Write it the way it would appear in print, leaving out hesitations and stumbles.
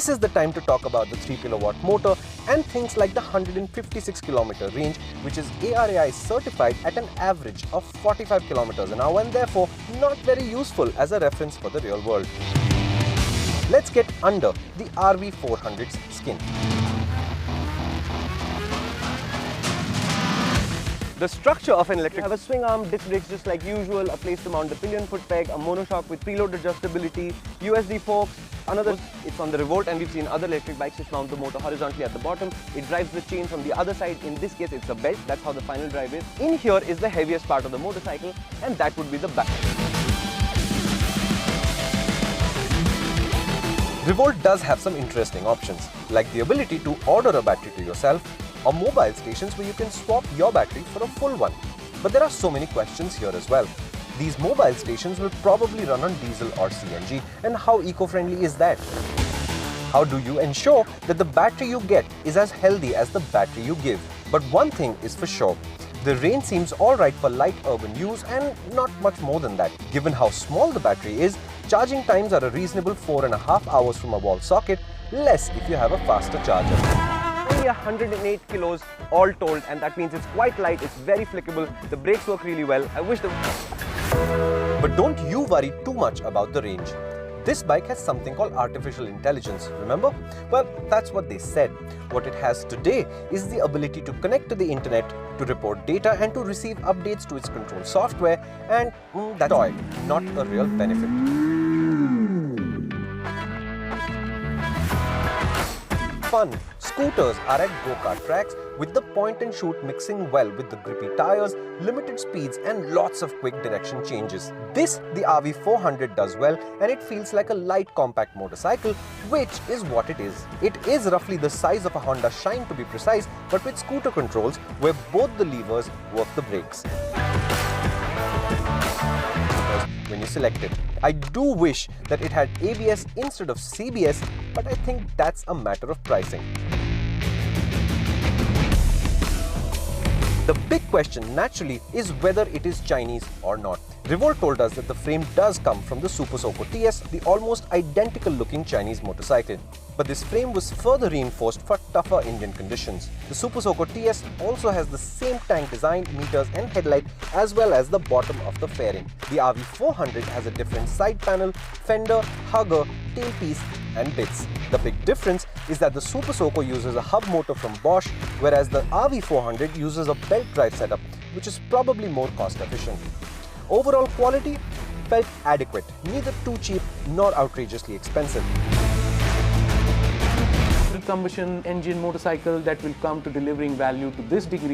this is the time to talk about the 3 kilowatt motor and things like the 156 kilometer range, which is ARAI certified at an average of 45 kilometers an hour and therefore not very useful as a reference for the real world. Let's get under the RV400's skin. The structure of an electric, you have a swing arm, disc brakes just like usual, a place to mount the pillion foot peg, a monoshock with preload adjustability, USD forks, it's on the Revolt, and we've seen other electric bikes which mount the motor horizontally at the bottom. It drives the chain from the other side. In this case, it's a belt. That's how the final drive is. In here is the heaviest part of the motorcycle, and that would be the back. Revolt does have some interesting options, like the ability to order a battery to yourself, or mobile stations where you can swap your battery for a full one. But there are so many questions here as well. These mobile stations will probably run on diesel or CNG, and how eco-friendly is that? How do you ensure that the battery you get is as healthy as the battery you give? But one thing is for sure, the range seems alright for light urban use and not much more than that. Given how small the battery is, charging times are a reasonable 4.5 hours from a wall socket, less if you have a faster charger. Only 108 kilos all told, and that means it's quite light, it's very flickable, the brakes work really well. But don't you worry too much about the range. This bike has something called artificial intelligence, remember? Well, that's what they said. What it has today is the ability to connect to the internet, to report data and to receive updates to its control software, and that's all, not a real benefit. Fun. Scooters are at go-kart tracks with the point and shoot mixing well with the grippy tires, limited speeds and lots of quick direction changes. This the RV400 does well, and it feels like a light compact motorcycle, which is what it is. It is roughly the size of a Honda Shine to be precise, but with scooter controls where both the levers work the brakes when you select it. I do wish that it had ABS instead of CBS, but I think that's a matter of pricing. The big question naturally is whether it is Chinese or not. Revolt told us that the frame does come from the Super Soco TS, the almost identical looking Chinese motorcycle. But this frame was further reinforced for tougher Indian conditions. The Super Soco TS also has the same tank design, meters and headlight, as well as the bottom of the fairing. The RV400 has a different side panel, fender, hugger, tailpiece and bits. The big difference is that the Super Soco uses a hub motor from Bosch, whereas the RV400 uses a belt drive setup, which is probably more cost efficient. Overall quality felt adequate, neither too cheap nor outrageously expensive. Combustion engine motorcycle that will come to delivering value to this degree